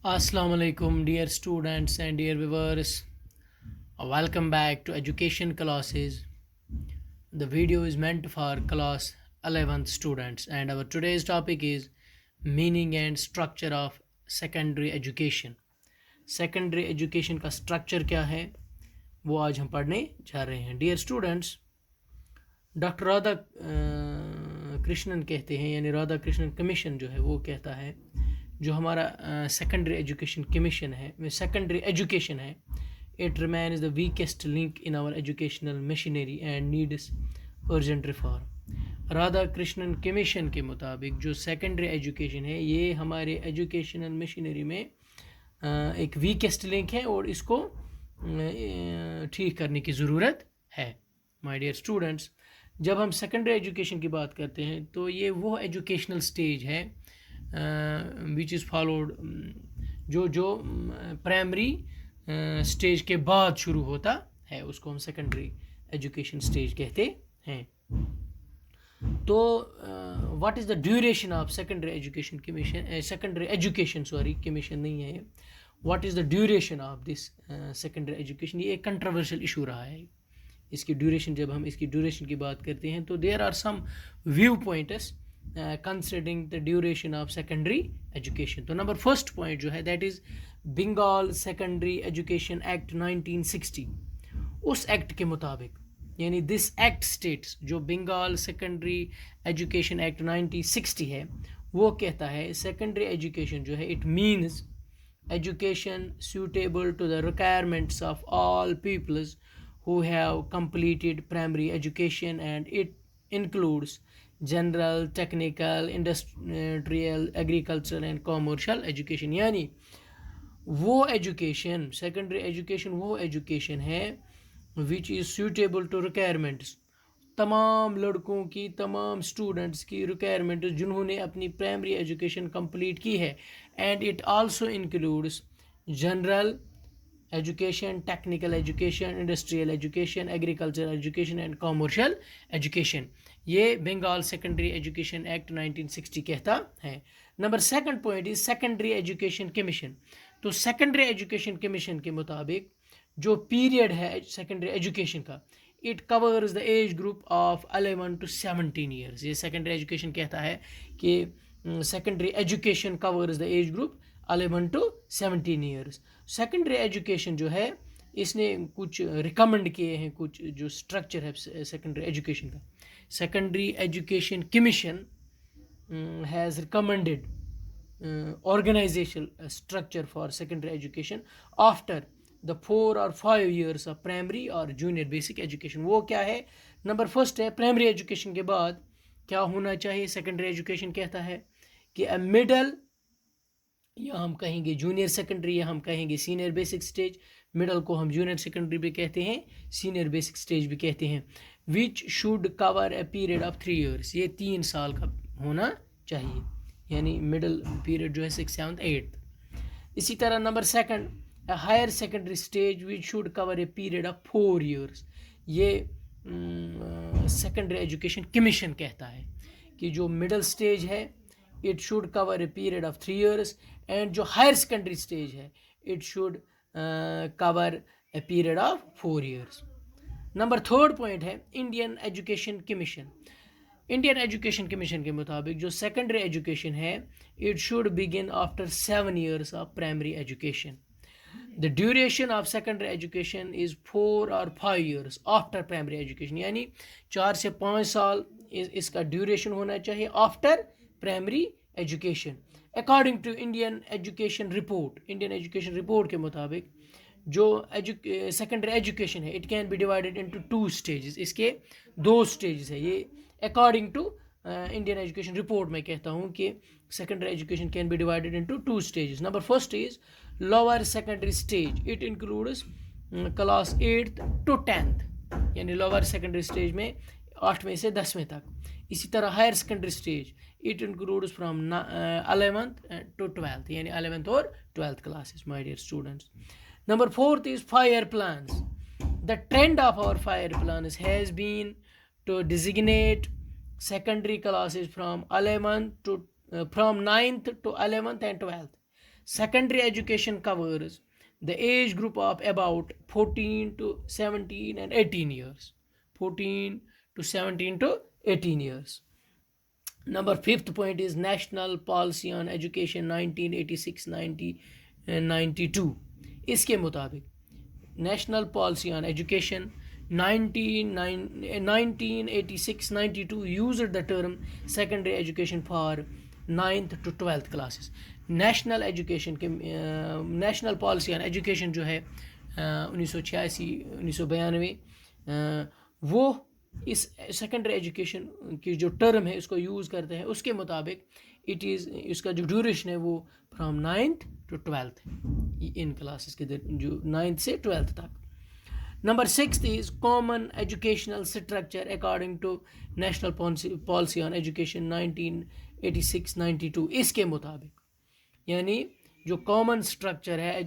Assalamu alaikum, dear students and dear viewers. Welcome back to education classes. The video is meant for class 11th students, and our today's topic is meaning and structure of secondary education. Secondary education का structure क्या है वो आज हम पढ़ने जा रहे हैं. Dear students, doctor Radha Krishnan कहते हैं, यानी राधा कृष्णन कमीशन जो है वो कहता है, जो हमारा सेकेंडरी एजुकेशन कमीशन है, सेकेंडरी एजुकेशन है, it remains the weakest link in our educational machinery and needs urgent reform. Radha Krishnan commission के मुताबिक जो सेकेंडरी एजुकेशन है ये हमारे एजुकेशनल मशीनरी में एक वीकेस्ट लिंक है और इसको ठीक करने की ज़रूरत है. माय डियर स्टूडेंट्स, जब हम सेकेंडरी एजुकेशन की बात करते हैं तो ये वो एजुकेशनल स्टेज है विच इज़ फॉलोड जो प्राइमरी स्टेज के बाद शुरू होता है, उसको हम सेकेंडरी एजुकेशन स्टेज कहते हैं. तो what is the duration of secondary education commission, secondary education commission नहीं है, what is the duration of this secondary education. ये एक कंट्रोवर्शियल इशू रहा है. इसकी ड्यूरेशन, जब हम इसकी ड्यूरेशन की बात करते हैं तो there are some view points considering the duration of secondary education. तो नंबर फर्स्ट पॉइंट जो है that is Bengal secondary education act 1960. उस एक्ट के मुताबिक, यानी दिस एक्ट स्टेट्स, जो बंगाल सेकेंडरी एजुकेशन एक्ट 1960 है वो कहता है सेकेंडरी एजुकेशन जो है it means education suitable to the requirements of all peoples who have completed primary education, and it includes general, technical, industrial, agricultural and commercial education. यानी वो education, secondary education वो education है which is suitable to requirements, तमाम लड़कों की, तमाम students की requirement जिन्होंने अपनी प्राइमरी एजुकेशन कंप्लीट की है. And it also includes general education, technical education, industrial education, agriculture education and commercial education. ये बंगाल सेकेंडरी एजुकेशन एक्ट 1960 कहता है. Number second point is secondary education commission. तो सेकेंडरी एजुकेशन कमीशन के मुताबिक जो period है सेकेंडरी एजुकेशन का, it covers the age group of 11 to 17 years. ये सेकेंडरी एजुकेशन कहता है कि secondary education covers the age group 11 to 17 years. Secondary education जो है इसने कुछ रिकमेंड किए हैं, कुछ जो स्ट्रक्चर है सेकेंडरी एजुकेशन का. Secondary education commission has recommended organizational structure for secondary education after the 4 or 5 years of primary or junior basic education. वो क्या है? नंबर फर्स्ट है प्राइमरी एजुकेशन के बाद क्या होना चाहिए. सेकेंडरी एजुकेशन कहता है कि अ मिडल, या हम कहेंगे जूनियर सेकेंडरी, या हम कहेंगे सीनियर बेसिक स्टेज. मिडल को हम जूनियर सेकेंडरी भी कहते हैं, सीनियर बेसिक स्टेज भी कहते हैं. विच should cover a period of 3 years. ये 3 साल का होना चाहिए, यानी मिडल पीरियड जो है 6th, 7th, 8th. इसी तरह number second higher secondary stage which should cover a period of 4 years. ये सेकेंडरी एजुकेशन कमीशन कहता है कि जो मिडल स्टेज है it should cover a period of 3 years, and जो हायर सेकेंडरी स्टेज है it should cover a period of 4 years. Number third point है Indian education commission. Indian education commission के मुताबिक जो सेकेंडरी एजुकेशन है it should begin after 7 years of primary education. The duration of secondary education is 4 or 5 years after primary education. यानी 4 से 5 साल इसका duration होना चाहिए after primary education. According to Indian education report, Indian education report के मुताबिक जो secondary education है it can be divided into 2 stages. इसके 2 stages है. ये according to Indian education report में कहता हूँ कि secondary education can be divided into 2 stages. Number first is lower secondary stage. It includes class 8th to 10th, यानी lower secondary stage में 8वें से 10वें तक. इसी तरह higher secondary stage it includes from 11th to 12th, यानी 11th और 12th classes. My dear students, number fourth is 5-year plans. The trend of our 5-year plans has been to designate secondary classes from 9th to 11th and 12th. Secondary education covers the age group of about 14 to 17 and 18 years. 14 to 17 to 18 years. Number fifth point is National Policy on Education 1986-90 and 92. इसके मुताबिक National Policy on Education 1986-92 used the term secondary education for 9th to 12th classes. National Education के National Policy on Education जो है 1986-1992 वो इस secondary education की जो term है उसको यूज़ करते हैं. उसके मुताबिक इट इज़ इसका जो ड्यूरेशन है वो from 9th to 12th in classes के जो 9th से 12th तक. Number 6 is common educational structure according to National Policy on Education 1986-92. इसके मुताबिक यानी जो कॉमन स्ट्रक्चर है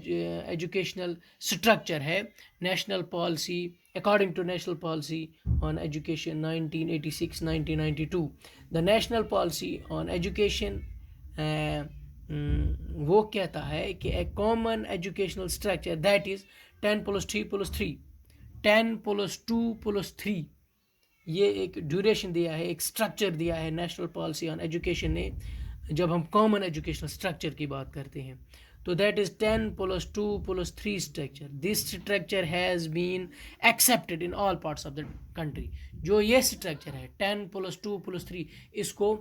एजुकेशनल स्ट्रक्चर है national policy according to National Policy on Education 1986-1992. The National Policy on Education वो कहता है कि a common educational structure that is 10 plus 3 plus 3 10 plus 2 plus 3 ये एक ड्यूरेशन दिया है, एक स्ट्रक्चर दिया है नेशनल पॉलिसी ऑन एजुकेशन ने जब हम कॉमन एजुकेशनल स्ट्रक्चर की बात करते हैं. तो that is 10 plus 2 plus 3 structure. This structure has been accepted in all parts of the country. जो ये स्ट्रक्चर है 10 plus 2 plus 3 इसको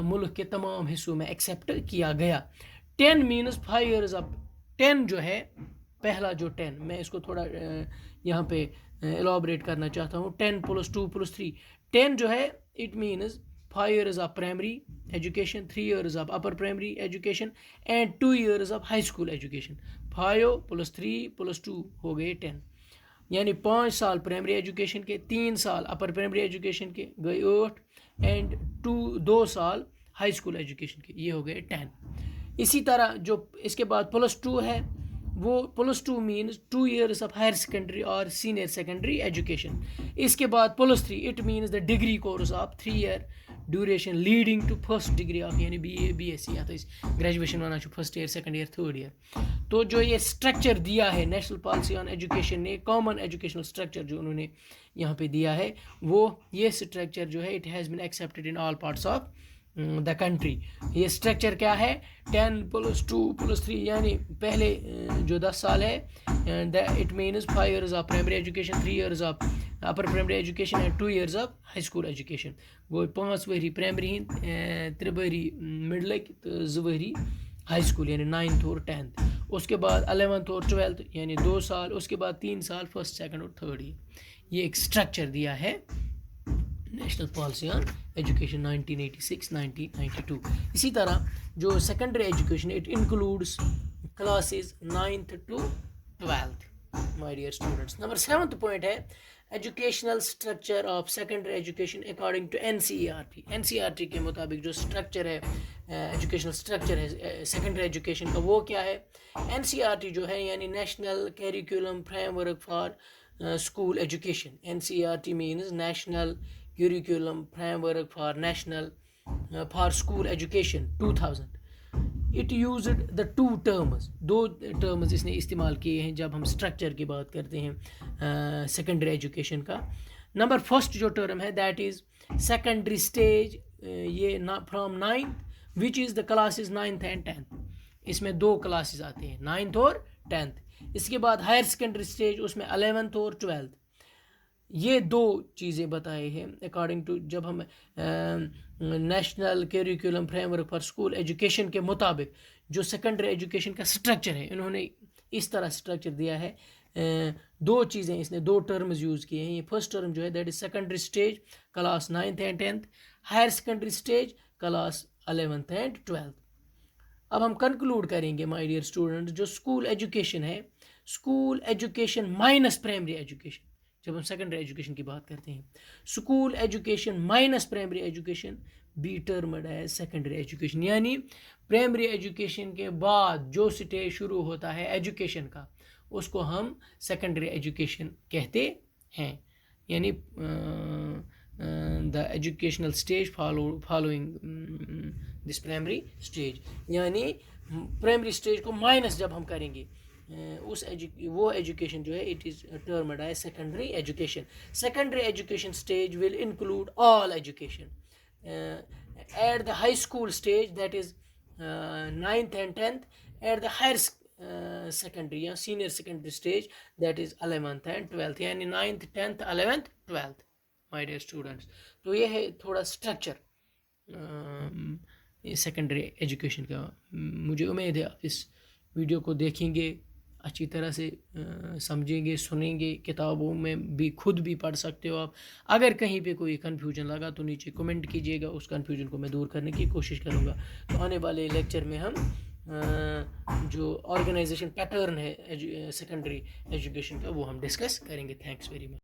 मुल्क के तमाम हिस्सों में एक्सेप्ट किया गया. 10 मीन्स 5 years अप. 10 जो है पहला जो 10 मैं इसको थोड़ा यहाँ पे एलाबरेट करना चाहता हूँ. 10 plus 2 plus 3 10 जो है it means 5 years of primary education, 3 years of upper primary education and 2 years of high school education. 5 plus 3 plus 2 हो गए 10. यानी 5 साल प्राइमरी एजुकेशन के, 3 साल अपर प्राइमरी एजुकेशन के गए 8 एंड 2 साल हाई स्कूल एजुकेशन के, ये हो गए 10. इसी तरह जो इसके बाद प्लस 2 है वो plus 2 means 2 years of higher secondary और सीनियर सेकेंडरी एजुकेशन. इसके बाद plus 3 it means the degree course of 3 year duration leading to first degree of यानी BA BSc या तो ग्रेजुएशन वाला first year second year third year. तो जो ये स्ट्रक्चर दिया है नेशनल पॉलिसी ऑन एजुकेशन ने, कॉमन एजुकेशनल स्ट्रक्चर जो उन्होंने यहाँ पे दिया है वो ये स्ट्रक्चर जो है it has been accepted in all parts of the country. ये स्ट्रक्चर क्या है 10 plus 2 plus 3 यानी पहले जो 10 साल है it means 5 years of primary education, 3 years of upper primary education and 2 years of high school education. गो 5 ؤری प्राइमरी हंद 3 ؤری मिडलक तो 2 ؤری हाई स्कूल यानी 9th और 10th. उसके बाद 11th और 12th यानी 2 साल. उसके बाद 3 साल फर्स्ट सेकंड और थर्ड ईयर. ये एक स्ट्रक्चर दिया है नेशनल पॉलिसी ऑन एजुकेशन 1986-1992. इसी तरह जो secondary education it includes classes 9th to 12th. My dear students, number 7th point है educational structure of secondary education according to NCERT. NCERT के मुताबिक जो स्ट्रक्चर है एजुकेशनल स्ट्रक्चर है सेकेंडरी एजुकेशन का वो क्या है. NCERT जो है यानी national curriculum framework for school education. NCERT means National Curriculum Framework for National for School Education 2000. It used the 2 terms. 2 terms इसने इस्तेमाल किए हैं जब हम स्ट्रक्चर की बात करते हैं सेकेंडरी एजुकेशन का. नंबर फर्स्ट जो टर्म है दैट इज़ सेकेंडरी स्टेज. ये from 9th which is the classes 9th and 10th. इसमें 2 क्लासेस आते हैं 9th और 10th. इसके बाद हायर सेकेंडरी स्टेज उसमें 11th और 12th. ये 2 चीज़ें बताए हैं अकॉर्डिंग टू जब हम national curriculum framework for school education के मुताबिक जो सेकेंडरी एजुकेशन का स्ट्रक्चर है इन्होंने इस तरह स्ट्रक्चर दिया है. 2 चीज़ें इसने 2 टर्म्स यूज़ किए हैं. ये फर्स्ट टर्म जो है that is secondary stage class 9th and 10th, higher secondary stage class 11th and 12th. अब हम कंक्लूड करेंगे माय डियर स्टूडेंट जो स्कूल एजुकेशन है, school education minus primary education. जब हम सेकेंडरी एजुकेशन की बात करते हैं school education minus primary education be termed है सेकेंडरी एजुकेशन. यानी प्राइमरी एजुकेशन के बाद जो स्टेज शुरू होता है एजुकेशन का उसको हम सेकेंडरी एजुकेशन कहते हैं. यानी the educational stage following this primary stage. यानी پرائمری اسٹیج کو مائنس جب ہم کریں گے وہ ایجوکیشن جو ہے it is termed as secondary education. Secondary education stage will include all education. At the high school stage that is 9th and 10th. At the higher secondary یا senior secondary stage that is 11th and 12th. یعنی 9th 10th 11th 12th my dear students. تو یہ ہے تھوڑا structure secondary education کا. مجھے امید ہے آپ اس ویڈیو کو دیکھیں گے, اچھی طرح سے سمجھیں گے, سنیں گے, کتابوں میں بھی خود بھی پڑھ سکتے ہو آپ. اگر کہیں پہ کوئی کنفیوژن لگا تو نیچے کمنٹ کیجیے گا, اس کنفیوژن کو میں دور کرنے کی کوشش کروں گا. تو آنے والے لیکچر میں ہم جو آرگنائزیشن پیٹرن ہے سیکنڈری ایجوکیشن کا وہ ہم ڈسکس کریں گے. Thanks very much.